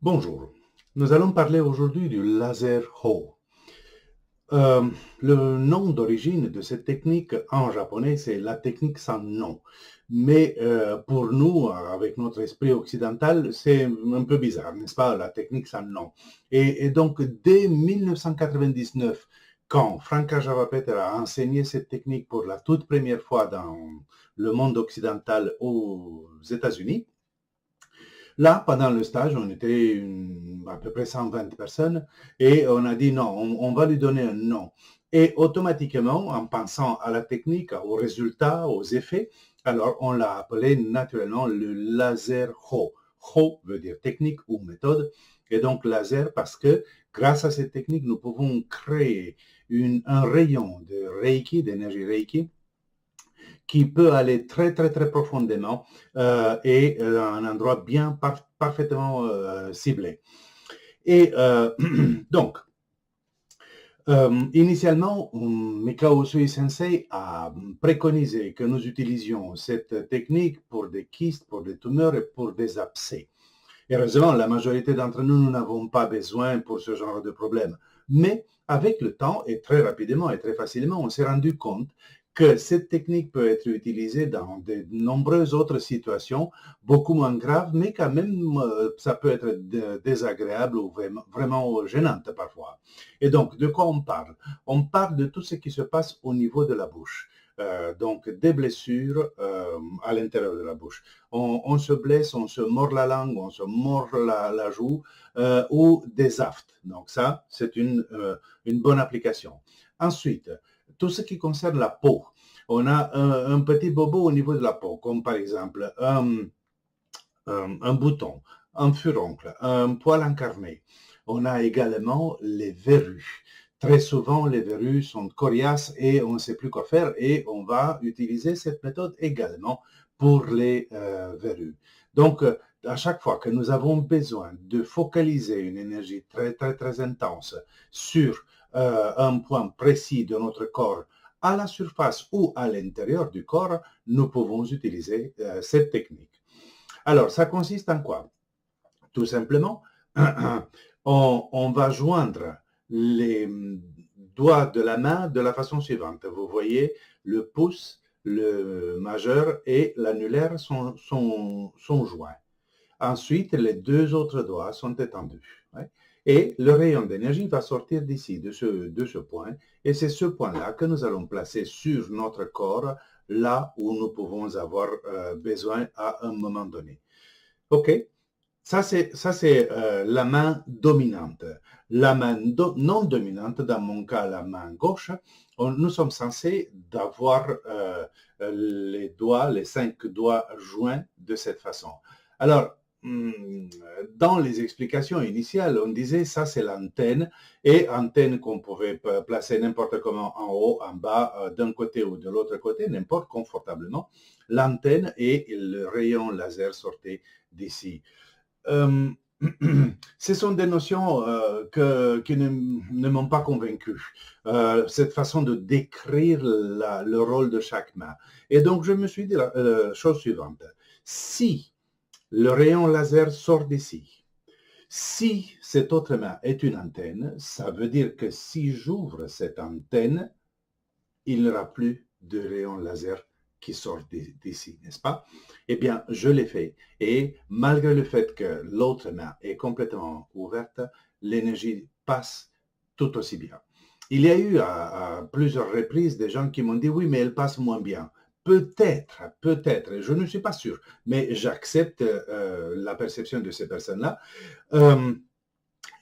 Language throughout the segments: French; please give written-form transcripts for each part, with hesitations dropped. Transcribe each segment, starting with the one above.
Bonjour, nous allons parler aujourd'hui du laser Ho. Euh, le nom d'origine de cette technique en japonais, c'est la technique sans nom. Mais pour nous, avec notre esprit occidental, c'est un peu bizarre, n'est-ce pas, la technique sans nom. Et donc, dès 1999, quand Franca Javapeter a enseigné cette technique pour la toute première fois dans le monde occidental aux États-Unis, là, pendant le stage, on était à peu près 120 personnes et on a dit non, on va lui donner un nom. Et automatiquement, en pensant à la technique, aux résultats, aux effets, alors on l'a appelé naturellement le laser Ho. Ho veut dire technique ou méthode. Et donc laser parce que grâce à cette technique, nous pouvons créer un rayon de Reiki, d'énergie Reiki, qui peut aller très très très profondément et à un endroit bien parfaitement ciblé. Et donc, initialement, Mikao Usui Sensei a préconisé que nous utilisions cette technique pour des kystes, pour des tumeurs et pour des abcès. Heureusement, la majorité d'entre nous, nous n'avons pas besoin pour ce genre de problème. Mais avec le temps et très rapidement et très facilement, on s'est rendu compte que cette technique peut être utilisée dans de nombreuses autres situations, beaucoup moins graves, mais quand même, ça peut être désagréable ou vraiment gênante parfois. Et donc, de quoi on parle? On parle de tout ce qui se passe au niveau de la bouche. Donc, des blessures à l'intérieur de la bouche. On se blesse, on se mord la langue, on se mord la joue ou des aftes. Donc ça, c'est une bonne application. Ensuite, tout ce qui concerne la peau. On a un petit bobo au niveau de la peau, comme par exemple un bouton, un furoncle, un poil incarné. On a également les verrues. Très souvent, les verrues sont coriaces et on ne sait plus quoi faire et on va utiliser cette méthode également pour les verrues. Donc, à chaque fois que nous avons besoin de focaliser une énergie très, très, très intense sur un point précis de notre corps, à la surface ou à l'intérieur du corps, nous pouvons utiliser cette technique. Alors, ça consiste en quoi? Tout simplement, on va joindre les doigts de la main de la façon suivante. Vous voyez, le pouce, le majeur et l'annulaire sont joints. Ensuite, les deux autres doigts sont étendus. Ouais. Et le rayon d'énergie va sortir d'ici, de ce point. Et c'est ce point-là que nous allons placer sur notre corps, là où nous pouvons avoir besoin à un moment donné. OK? Ça, c'est la main dominante. La main non dominante, dans mon cas, la main gauche, nous sommes censés d'avoir les doigts, les 5 doigts joints de cette façon. Alors, dans les explications initiales, on disait ça c'est l'antenne, et antenne qu'on pouvait placer n'importe comment en haut, en bas, d'un côté ou de l'autre côté, n'importe confortablement. L'antenne et le rayon laser sortaient d'ici. Euh, ce sont des notions qui ne m'ont pas convaincu, cette façon de décrire le rôle de chaque main. Et donc, je me suis dit la chose suivante. Si le rayon laser sort d'ici, si cette autre main est une antenne, ça veut dire que si j'ouvre cette antenne, il n'y aura plus de rayon laser qui sort d'ici, n'est-ce pas? Eh bien, je l'ai fait. Et malgré le fait que l'autre main est complètement ouverte, l'énergie passe tout aussi bien. Il y a eu à plusieurs reprises des gens qui m'ont dit oui, mais elle passe moins bien. Peut-être, peut-être, je ne suis pas sûr, mais j'accepte la perception de ces personnes-là. Euh,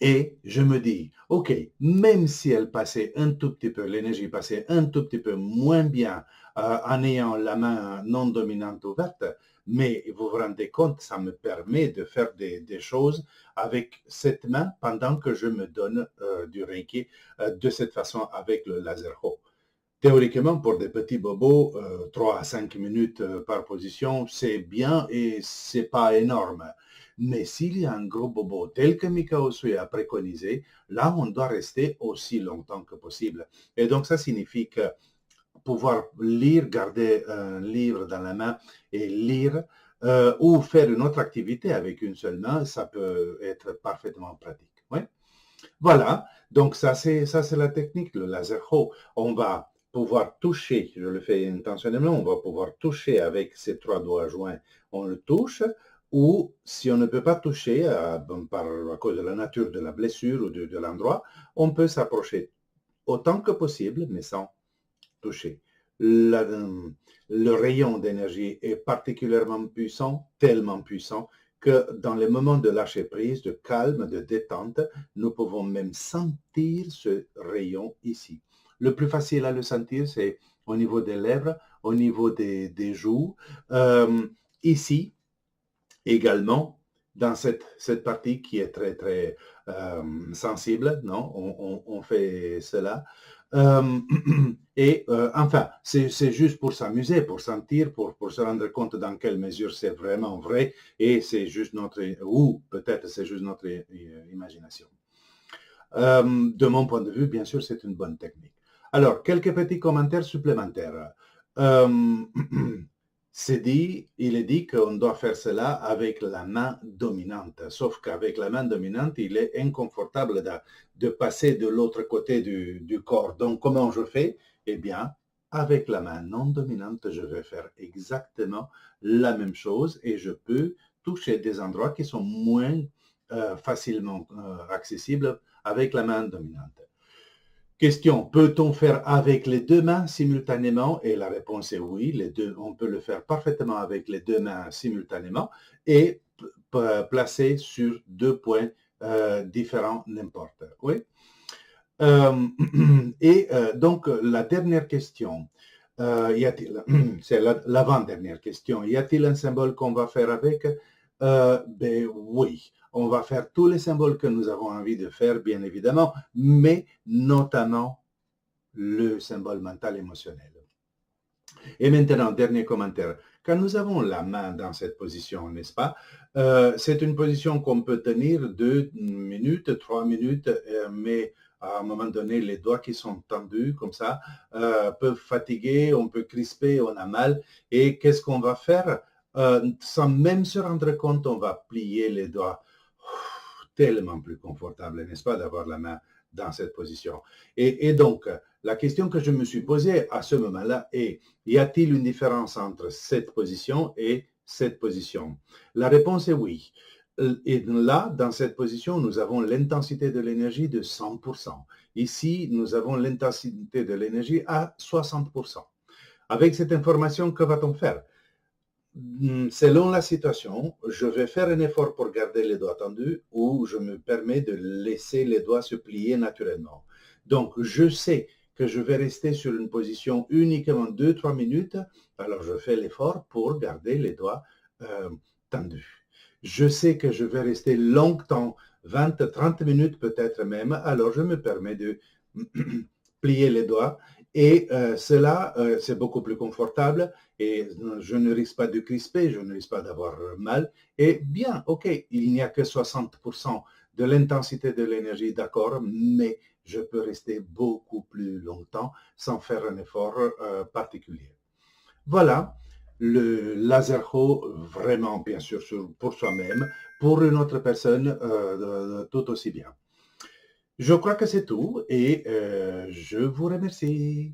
et je me dis, OK, même si elle passait un tout petit peu, l'énergie passait un tout petit peu moins bien en ayant la main non dominante ouverte, mais vous vous rendez compte, ça me permet de faire des choses avec cette main pendant que je me donne du Reiki de cette façon avec le laser Ho. Théoriquement, pour des petits bobos, 3 à 5 minutes par position, c'est bien et c'est pas énorme. Mais s'il y a un gros bobo tel que Mikao Usui a préconisé, là, on doit rester aussi longtemps que possible. Et donc, ça signifie que pouvoir lire, garder un livre dans la main et lire ou faire une autre activité avec une seule main, ça peut être parfaitement pratique. Ouais. Voilà, donc ça c'est la technique, le laser haut. On va pouvoir toucher, je le fais intentionnellement, on va pouvoir toucher avec ces trois doigts joints, on le touche, ou si on ne peut pas toucher à cause de la nature de la blessure ou de l'endroit, on peut s'approcher autant que possible, mais sans toucher. Le rayon d'énergie est particulièrement puissant, tellement puissant, que dans les moments de lâcher prise, de calme, de détente, nous pouvons même sentir ce rayon ici. Le plus facile à le sentir, c'est au niveau des lèvres, au niveau des joues, ici également, dans cette partie qui est très, très sensible, non? On fait cela. Enfin, c'est juste pour s'amuser, pour sentir, pour se rendre compte dans quelle mesure c'est vraiment vrai et c'est juste ou peut-être c'est juste notre imagination. De mon point de vue, bien sûr, c'est une bonne technique. Alors, quelques petits commentaires supplémentaires. Il est dit qu'on doit faire cela avec la main dominante, sauf qu'avec la main dominante, il est inconfortable de passer de l'autre côté du corps. Donc, comment je fais? Eh bien, avec la main non dominante, je vais faire exactement la même chose et je peux toucher des endroits qui sont moins facilement accessibles avec la main dominante. Question, peut-on faire avec les deux mains simultanément? Et la réponse est oui, on peut le faire parfaitement avec les deux mains simultanément et placer sur deux points différents n'importe. Oui. Donc, la dernière question, c'est l'avant-dernière question, y a-t-il un symbole qu'on va faire avec? Ben oui, on va faire tous les symboles que nous avons envie de faire, bien évidemment, mais notamment le symbole mental émotionnel. Et maintenant, dernier commentaire. Quand nous avons la main dans cette position, n'est-ce pas, c'est une position qu'on peut tenir 2 minutes, 3 minutes, mais à un moment donné, les doigts qui sont tendus comme ça peuvent fatiguer, on peut crisper, on a mal. Et qu'est-ce qu'on va faire? Sans même se rendre compte, on va plier les doigts. Tellement plus confortable, n'est-ce pas, d'avoir la main dans cette position. Et donc, la question que je me suis posée à ce moment-là est, y a-t-il une différence entre cette position et cette position? La réponse est oui. Et là, dans cette position, nous avons l'intensité de l'énergie de 100%. Ici, nous avons l'intensité de l'énergie à 60%. Avec cette information, que va-t-on faire? Selon la situation, je vais faire un effort pour garder les doigts tendus ou je me permets de laisser les doigts se plier naturellement. Donc, je sais que je vais rester sur une position uniquement 2-3 minutes, alors je fais l'effort pour garder les doigts tendus. Je sais que je vais rester longtemps, 20-30 minutes peut-être même, alors je me permets de plier les doigts et cela, c'est beaucoup plus confortable et je ne risque pas de crisper, je ne risque pas d'avoir mal. Et bien, ok, il n'y a que 60% de l'intensité de l'énergie, d'accord, mais je peux rester beaucoup plus longtemps sans faire un effort particulier. Voilà, le laser haut, vraiment, bien sûr, pour soi-même, pour une autre personne, tout aussi bien. Je crois que c'est tout et je vous remercie.